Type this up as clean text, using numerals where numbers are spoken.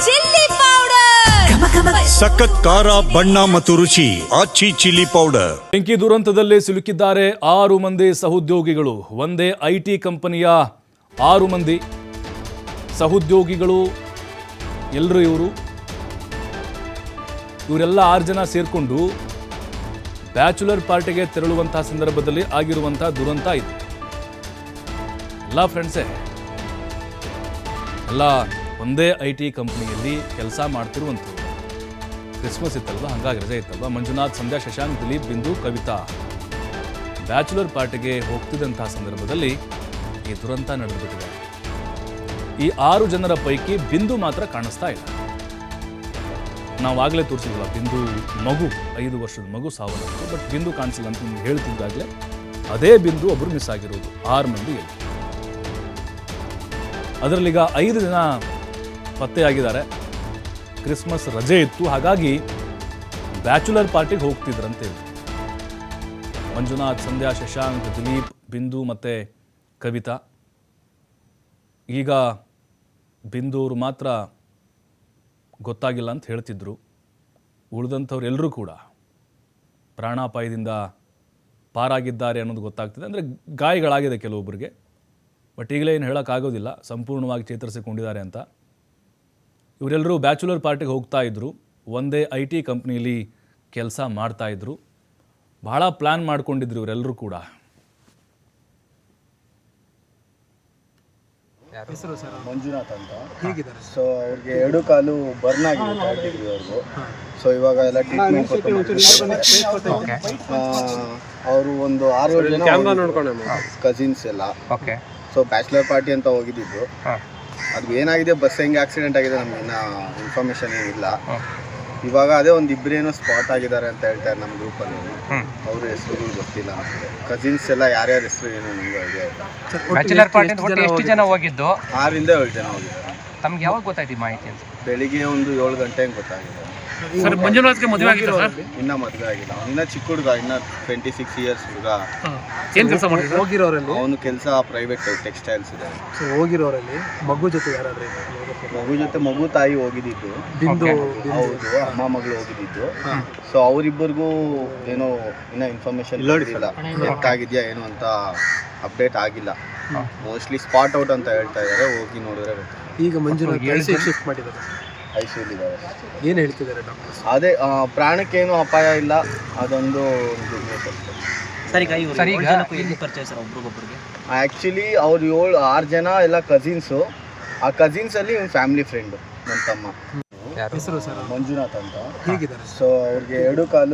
Chilli powder, ಸಖತ್ ಖಾರ, ಬಣ್ಣ ಮತ್ತು ರುಚಿ. ಆಚಿ ಚಿಲ್ಲಿ ಪೌಡರ್. ಬೆಂಕಿ ದುರಂತದಲ್ಲಿ ಸಿಲುಕಿದ್ದಾರೆ 6 ಮಂದಿ ಸಹೋದ್ಯೋಗಿಗಳು. ಒಂದೇ ಐಟಿ ಕಂಪನಿಯ 6 ಮಂದಿ ಸಹೋದ್ಯೋಗಿಗಳು. ಎಲ್ಲರೂ ಇವರೆಲ್ಲ 6 ಜನ ಸೇರಿಕೊಂಡು ಬ್ಯಾಚುಲರ್ ಪಾರ್ಟಿಗೆ ತೆರಳುವಂತಹ ಸಂದರ್ಭದಲ್ಲಿ ಆಗಿರುವಂತಹ ದುರಂತ ಇದು. ಎಲ್ಲ ಫ್ರೆಂಡ್ಸೇ, ಎಲ್ಲ ಒಂದೇ ಐಟಿ ಕಂಪನಿಯಲ್ಲಿ ಕೆಲಸ ಮಾಡ್ತಿರುವಂಥವ್ರು. ಕ್ರಿಸ್ಮಸ್ ಇತ್ತಲ್ವ, ಹಾಗಾಗಿ ರಜೆ ಇತ್ತಲ್ವ. ಮಂಜುನಾಥ್, ಸಂಧ್ಯಾ, ಶಶಾಂಕ್, ದಿಲೀಪ್, ಬಿಂದು, ಕವಿತಾ ಬ್ಯಾಚುಲರ್ ಪಾರ್ಟಿಗೆ ಹೋಗ್ತಿದ್ದಂತಹ ಸಂದರ್ಭದಲ್ಲಿ ಈ ದುರಂತ ನಡೆದುಬಿಟ್ಟಿದೆ. ಈ 6 ಜನರ ಪೈಕಿ ಬಿಂದು ಮಾತ್ರ ಕಾಣಿಸ್ತಾ ಇಲ್ಲ. ನಾವು ಆಗಲೇ ತೋರಿಸಿದ್ವಲ್ಲ, ಬಿಂದು ಮಗು, 5 ವರ್ಷದ ಮಗು ಸಾವನ್ನಪ್ಪಿತು. ಬಟ್ ಬಿಂದು ಕಾಣಿಸಿಲ್ಲ ಅಂತ ನಿಮ್ಗೆ ಹೇಳ್ತಿದ್ದಾಗಲೇ ಅದೇ ಬಿಂದು ಒಬ್ಬರು ಮಿಸ್ ಆಗಿರೋದು. 6 ಮಂದಿ ಅದರಲ್ಲೀಗ 5 ಜನ ಪತ್ತೆಯಾಗಿದ್ದಾರೆ. ಕ್ರಿಸ್ಮಸ್ ರಜೆ ಇತ್ತು, ಹಾಗಾಗಿ ಬ್ಯಾಚುಲರ್ ಪಾರ್ಟಿಗೆ ಹೋಗ್ತಿದ್ರಂತೆ. ಮಂಜುನಾಥ್, ಸಂಧ್ಯಾ, ಶಶಾಂಕ್, ದಿಲೀಪ್, ಬಿಂದು ಮತ್ತು ಕವಿತಾ. ಈಗ ಬಿಂದು ಅವರು ಮಾತ್ರ ಗೊತ್ತಾಗಿಲ್ಲ ಅಂತ ಹೇಳ್ತಿದ್ರು. ಉಳಿದಂಥವ್ರು ಎಲ್ಲರೂ ಕೂಡ ಪ್ರಾಣಾಪಾಯದಿಂದ ಪಾರಾಗಿದ್ದಾರೆ ಅನ್ನೋದು ಗೊತ್ತಾಗ್ತದೆ. ಅಂದರೆ ಗಾಯಗಳಾಗಿದೆ ಕೆಲವೊಬ್ಬರಿಗೆ. ಬಟ್ ಈಗಲೇ ಏನು ಹೇಳೋಕ್ಕಾಗೋದಿಲ್ಲ ಸಂಪೂರ್ಣವಾಗಿ ಚೇತರಿಸಿಕೊಂಡಿದ್ದಾರೆ ಅಂತ. ಇವರೆಲ್ಲರೂ ಬ್ಯಾಚುಲರ್ ಪಾರ್ಟಿಗೆ ಹೋಗ್ತಾ ಇದ್ರು. ಒಂದೇ ಐಟಿ ಕಂಪ್ನಿಯಲ್ಲಿ ಕೆಲಸ ಮಾಡ್ತಾಯಿದ್ರು. ಬಹಳ ಪ್ಲ್ಯಾನ್ ಮಾಡ್ಕೊಂಡಿದ್ರು ಇವರೆಲ್ಲರೂ ಕೂಡ. ಹೆಸರು ಸರ್ ಮಂಜುನಾಥ್ ಅಂತ. ಹೇಗಿದ್ದಾರೆ? ಸೊ ಅವ್ರಿಗೆ 2 ಕಾಲು ಬರ್ನ್ ಆಗಿದೆ 3rd ಡಿಗ್ರಿ ಅವ್ರಿಗೂ. ಸೊ ಇವಾಗ ಎಲ್ಲ ಟ್ರೀಟ್ಮೆಂಟ್ ಅವರು ಒಂದು 6 ಜನ ಕಸಿನ್ಸ್ ಎಲ್ಲ. ಸೊ ಬ್ಯಾಚುಲರ್ ಪಾರ್ಟಿ ಅಂತ ಹೋಗಿದ್ದು. ಅದು ಏನಾಗಿದೆ, ಬಸ್ ಹೆಂಗೆ ಆಕ್ಸಿಡೆಂಟ್ ಆಗಿದೆ ನಮ್ಗೆ ಇನ್ನೂ ಇನ್ಫಾರ್ಮೇಶನ್ ಏನಿಲ್ಲ. ಇವಾಗ ಅದೇ ಒಂದು 2 ಏನೋ ಸ್ಪಾಟ್ ಆಗಿದ್ದಾರೆ ಅಂತ ಹೇಳ್ತಾರೆ ನಮ್ಮ ಗ್ರೂಪಲ್ಲಿ. ಅವ್ರ ಹೆಸರು ಗೊತ್ತಿಲ್ಲ. ಕಸಿನ್ಸ್ ಎಲ್ಲ ಯಾರ್ಯಾರ ಹೆಸರು ಏನು ನಮ್ಗೆ ಐಡಿಯಾ ಇಲ್ಲ. ಬ್ಯಾಚುಲರ್ ಪಾರ್ಟಿ ಎಷ್ಟು ಜನ ಹೋಗಿದ್ದು? 6 ರಿಂದ 7 ಜನ ಹೋಗಿದ್ದಾರೆ. ತಮ್ಗೆ ಯಾವಾಗ ಗೊತ್ತಾಯ್ತು ಮಾಹಿತಿ ಅಂತ? ಬೆಳಿಗ್ಗೆ ಒಂದು 7 ಗಂಟೆ ಹಂಗೆ ಗೊತ್ತಾಗಿದೆ. ಸರ್, ಮಂಜುನಾಥ್ಗೆ ಮದುವೆ ಆಗಿದೆ ಸರ್? ಇನ್ನೂ ಮದುವೆ ಆಗಿಲ್ಲ. ಇನ್ನ ಚಿಕ್ಕ ಹುಡುಗ, ಇನ್ನ 26 ಇಯರ್ಸ್ ಹುಡುಗ. ಏನು ಕೆಲಸ ಮಾಡಿದ್ರು? ಹೋಗಿರೋರಲ್ಲಿ ಅವನು ಕೆಲಸ ಪ್ರೈವೇಟ್ ಟೆಕ್ಸ್ಟೈಲ್ಸ್ ಇದೆ. ಸೊ ಹೋಗಿರೋರಲ್ಲಿ ಮಗು ಜೊತೆ ಯಾರಾದ್ರೆ? ಮಗು ತಾಯಿ ಹೋಗಿದ್ದು. ಬಿಂದು ಹೌದು, ಅಮ್ಮ ಮಗಳು ಹೋಗಿದ್ದು. ಸೊ ಅವರಿಬ್ಬರಿಗೂ ಏನೋ ಇನ್ನ ಇನ್ಫಾರ್ಮೇಶನ್ ಇಲ್ಲ, ಡೆತ್ ಆಗಿದ್ಯಾ ಏನು ಅಂತ ಅಪ್ಡೇಟ್ ಆಗಿಲ್ಲ. ಮೋಸ್ಟ್ಲಿ ಸ್ಪಾಟ್ ಔಟ್ ಅಂತ ಹೇಳ್ತಾ ಇದ್ದಾರೆ. ಹೋಗಿ ನೋಡಿದ್ರೆ ಗೊತ್ತು. ಈಗ ಮಂಜುನಾಥ್ ಶಿಫ್ಟ್ ಮಾಡಿದ್ದಾರೆ, ಐಸಿಯು ಇದ್ದಾರೆ. ಏನು ಹೇಳ್ತಿದ್ದಾರೆ ಡಾಕ್ಟರ್ಸ್? ಅದೇ ಪ್ರಾಣಕ್ಕೇನು ಅಪಾಯ ಇಲ್ಲ, ಅದೊಂದು. ಆ್ಯಕ್ಚುಲಿ ಅವ್ರು 6 ಜನ ಎಲ್ಲ ಕಸಿನ್ಸು. ಆ ಕಸಿನ್ಸಲ್ಲಿ ಇವ್ನ ಫ್ಯಾಮಿಲಿ ಫ್ರೆಂಡು, ನನ್ನ ತಮ್ಮ. ಹೆಸರು ಸರ್ ಮಂಜುನಾಥ್ ಅಂತ. ಹೇಗಿದ್ದಾರೆ? ಸೊ ಅವ್ರಿಗೆ 2 ಕಾಲು